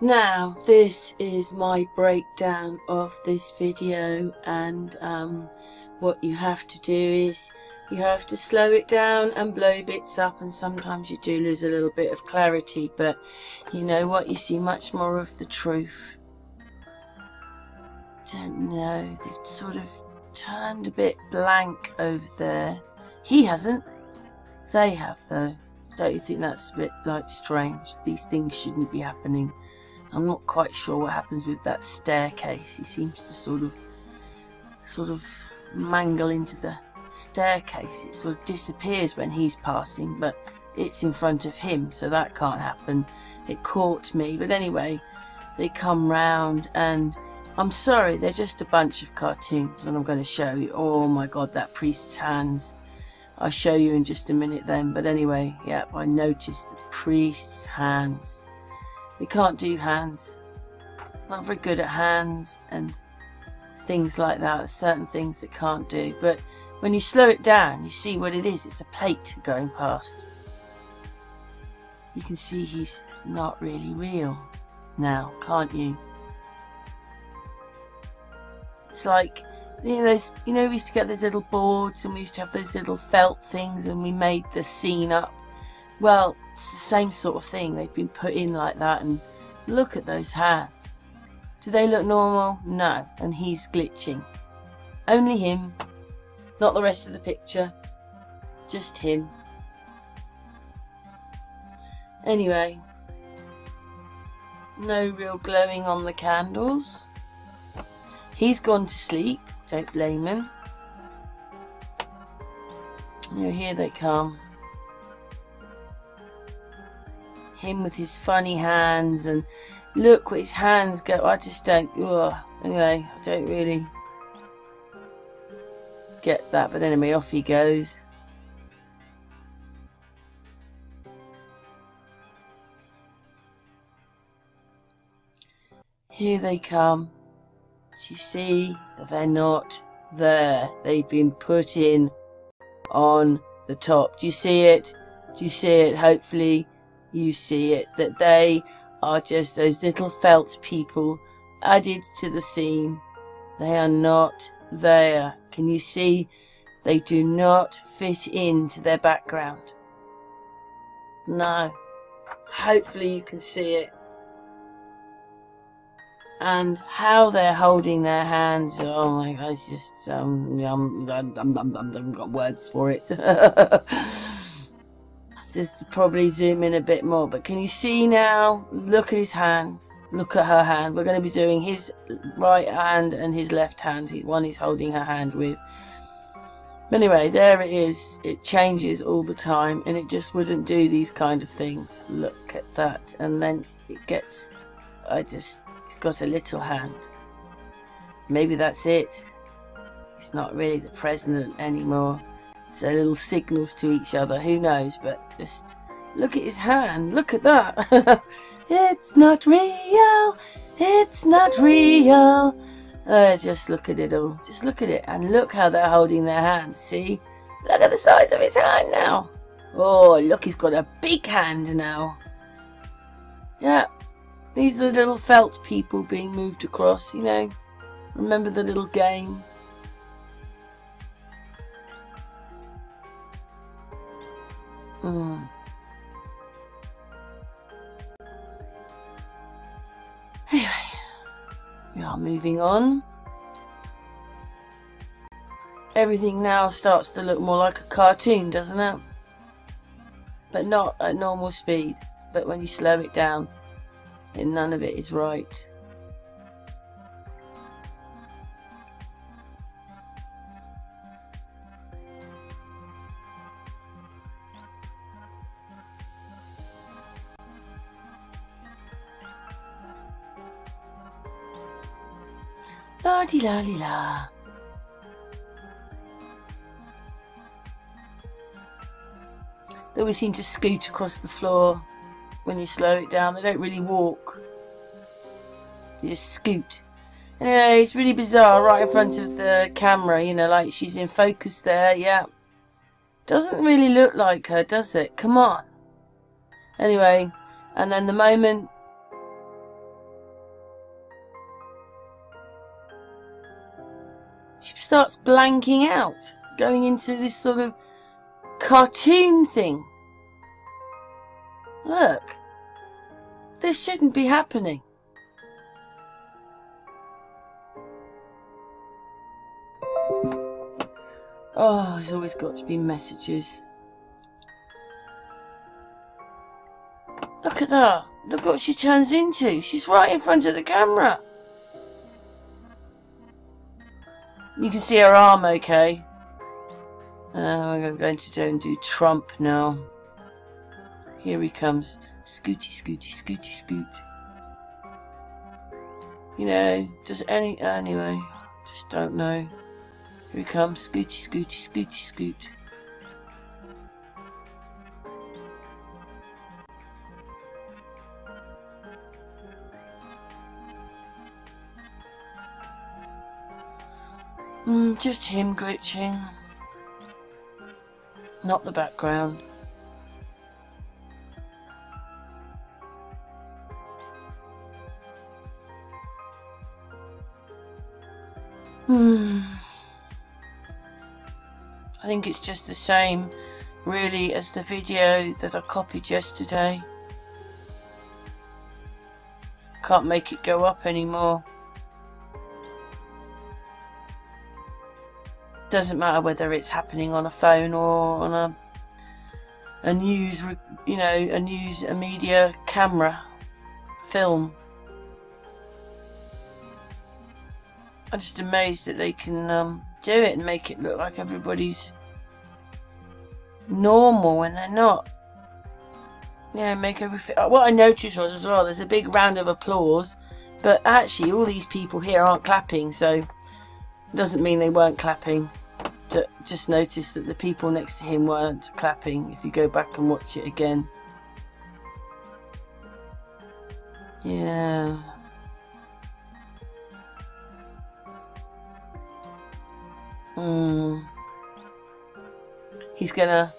Now this is my breakdown of this video, and what you have to do is you have to slow it down and blow bits up, and sometimes you do lose a little bit of clarity, but you know what, you see much more of the truth. Don't know, they've sort of turned a bit blank over there. He hasn't, they have though. Don't you think that's a bit like strange? These things shouldn't be happening. I'm not quite sure what happens with that staircase. He seems to sort of mangle into the staircase. It sort of disappears when he's passing, but it's in front of him, so that can't happen. It caught me, but anyway, they come round, and I'm sorry, they're just a bunch of cartoons, and I'm going to show you. Oh my god, that priest's hands. I'll show you in just a minute then, but anyway, yeah, I noticed the priest's hands. They can't do hands. Not very good at hands and things like that. There's certain things they can't do, but when you slow it down, you see what it is. It's a plate going past. You can see he's not really real now, can't you? It's like, you know, we used to get those little boards, and we used to have those little felt things, and we made the scene up. Well, it's the same sort of thing. They've been put in like that, and look at those hands. Do they look normal? No, and he's glitching. Only him, not the rest of the picture, just him. Anyway, no real glowing on the candles. He's gone to sleep, don't blame him. You know, here they come. Him with his funny hands, and look where his hands go. I just don't, anyway, I don't really get that, but anyway, off he goes. Here they come. Do you see that they're not there? They've been put in on the top. Do you see it? Do you see it? Hopefully you see it, that they are just those little felt people added to the scene. They are not there. Can you see? They do not fit into their background. No. Hopefully you can see it. And how they're holding their hands, oh my god, it's just, I haven't got words for it. Just probably zoom in a bit more, but can you see now? Look at his hands, look at her hand. We're going to be doing his right hand and his left hand. One he's holding her hand with. But anyway, there it is. It changes all the time, and it just wouldn't do these kind of things. Look at that, and then it gets, it's got a little hand. Maybe that's it. He's not really the president anymore. So little signals to each other, who knows, but just look at his hand, look at that. It's not real, it's not real. Just look at it all, just look at it, and look how they're holding their hands, see? Look at the size of his hand now. Oh, look, he's got a big hand now. Yeah, these are the little felt people being moved across, you know. Remember the little game? Anyway, we are moving on. Everything now starts to look more like a cartoon, doesn't it? But not at normal speed. But when you slow it down, none of it is right. La-di-la-di-la. They always seem to scoot across the floor when you slow it down. They don't really walk. They just scoot. Anyway, it's really bizarre right in front of the camera, you know, like she's in focus there, yeah. Doesn't really look like her, does it? Come on. Anyway, and then the moment She starts blanking out, going into this sort of cartoon thing. Look, this shouldn't be happening. Oh, there's always got to be messages. Look at that. Look what she turns into. She's right in front of the camera. You can see her arm okay. I'm going to go and do Trump now. Here he comes. Scooty, scooty, scooty, scoot. You know, anyway, just don't know. Here he comes. Scooty, scooty, scooty, scoot. Just him glitching. Not the background. I think it's just the same, really, as the video that I copied yesterday. Can't make it go up anymore. Doesn't matter whether it's happening on a phone or on a news, you know, a media camera film. I'm just amazed that they can do it and make it look like everybody's normal when they're not. Yeah, make everything. What I noticed was as well, there's a big round of applause, but actually all these people here aren't clapping, so it doesn't mean they weren't clapping. Just notice that the people next to him weren't clapping if you go back and watch it again. Yeah. He's gonna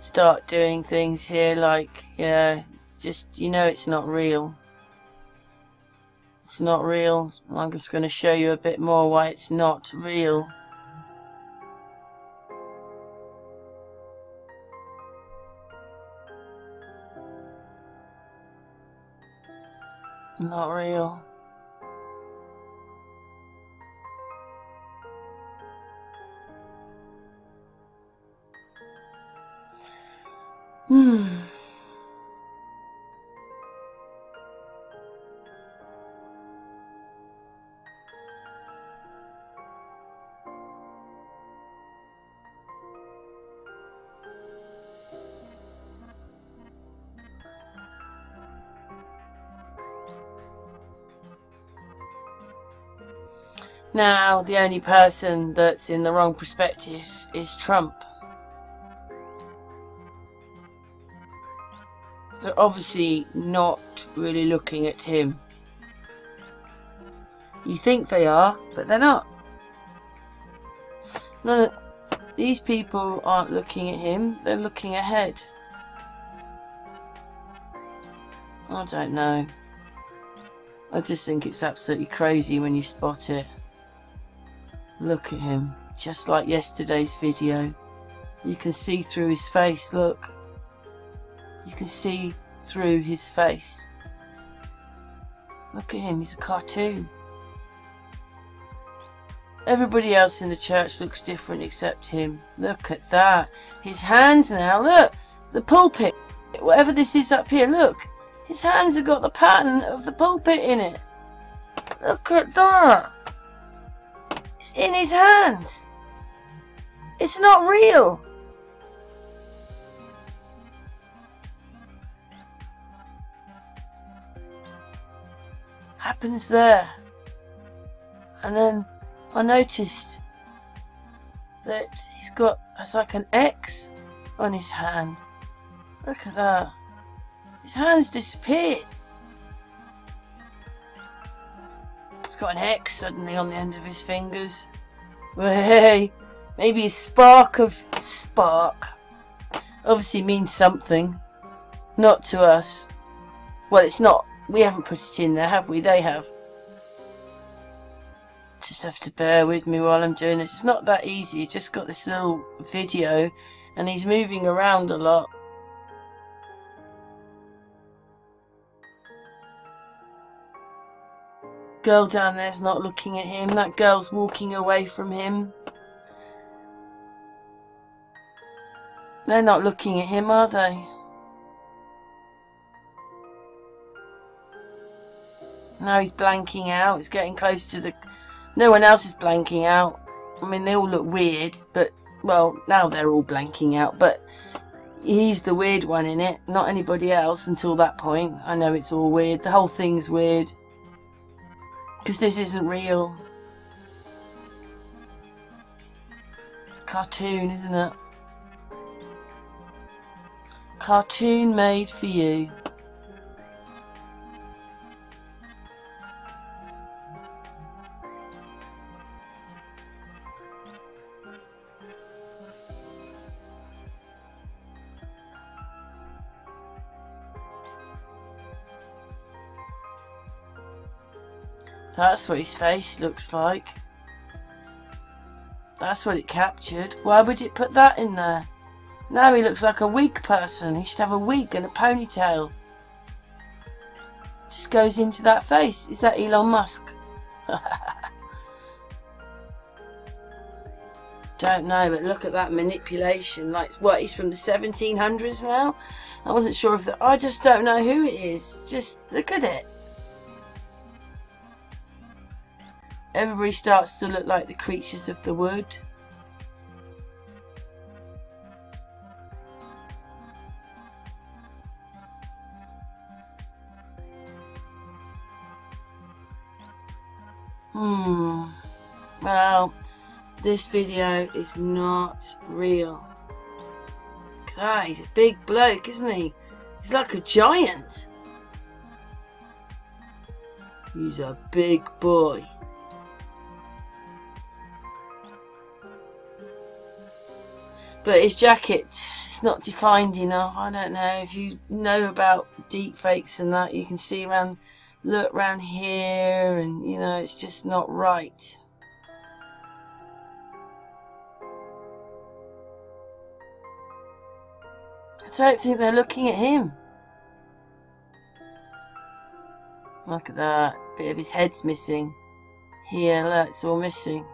start doing things here like, yeah, it's just, you know, it's not real. It's not real. I'm just going to show you a bit more why it's not real. Not real. Now, the only person that's in the wrong perspective is Trump. They're obviously not really looking at him. You think they are, but they're not. None of these people aren't looking at him, they're looking ahead. I don't know. I just think it's absolutely crazy when you spot it. Look at him, just like yesterday's video. You can see through his face, look. You can see through his face. Look at him, he's a cartoon. Everybody else in the church looks different except him. Look at that. His hands now, look. The pulpit, whatever this is up here, look. His hands have got the pattern of the pulpit in it. Look at that. It's in his hands. It's not real. Happens there. And then I noticed that he's got, it's like an X on his hand. Look at that. His hand's disappeared. He's got an X suddenly on the end of his fingers. Well, hey, maybe a spark obviously means something. Not to us. Well, it's not. We haven't put it in there, have we? They have. Just have to bear with me while I'm doing this. It's not that easy. I've just got this little video and he's moving around a lot. Girl down there's not looking at him. That girl's walking away from him. They're not looking at him, are they? Now he's blanking out. It's getting close to the... No one else is blanking out. I mean, they all look weird, but... Well, now they're all blanking out, but... He's the weird one in it, not anybody else until that point. I know it's all weird. The whole thing's weird. Because this isn't real. Cartoon, isn't it? Cartoon made for you. That's what his face looks like. That's what it captured. Why would it put that in there? Now he looks like a wig person. He should have a wig and a ponytail. Just goes into that face. Is that Elon Musk? Don't know, but look at that manipulation. Like, what, he's from the 1700s now? I wasn't sure if I just don't know who it is. Just look at it. Everybody starts to look like the creatures of the wood. Well, this video is not real. Look at that, he's a big bloke, isn't he? He's like a giant. He's a big boy. But his jacket, it's not defined enough. I don't know if you know about deep fakes and that. You can see around, look around here, and you know, it's just not right. I don't think they're looking at him. Look at that. Bit of his head's missing. Here, look, it's all missing.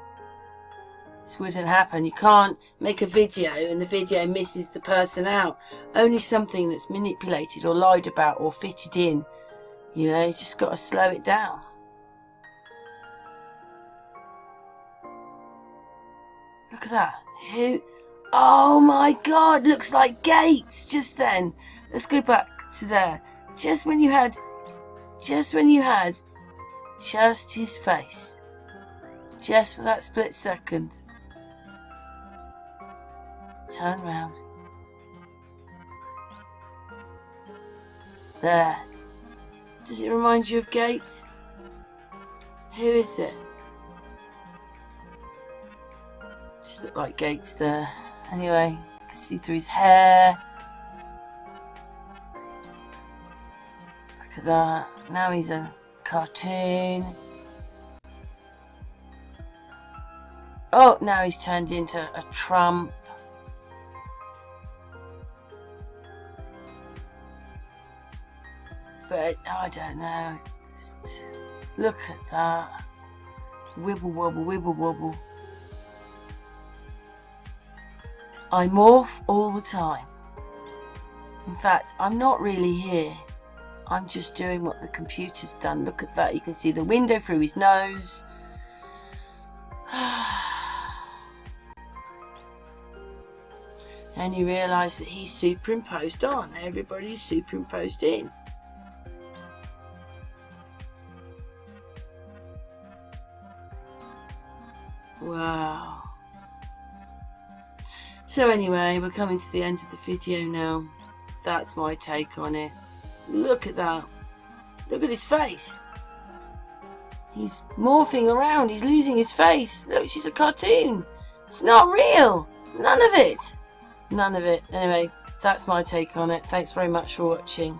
This wouldn't happen. You can't make a video and the video misses the person out. Only something that's manipulated or lied about or fitted in. You know, you just got to slow it down. Look at that. Who? Oh my God, looks like Gates just then. Let's go back to there. Just when you had just his face. Just for that split second. Turn round. There. Does it remind you of Gates? Who is it? Just look like Gates there. Anyway, you can see through his hair. Look at that. Now he's a cartoon. Oh, now he's turned into a Trump. But I don't know. Just look at that. Wibble wobble, wibble wobble. I morph all the time. In fact, I'm not really here. I'm just doing what the computer's done. Look at that. You can see the window through his nose. And you realise that he's superimposed on. Everybody's superimposed in. Wow. So anyway, we're coming to the end of the video now. That's my take on it. Look at that. Look at his face. He's morphing around. He's losing his face. Look, she's a cartoon. It's not real. None of it. None of it. Anyway, that's my take on it. Thanks very much for watching.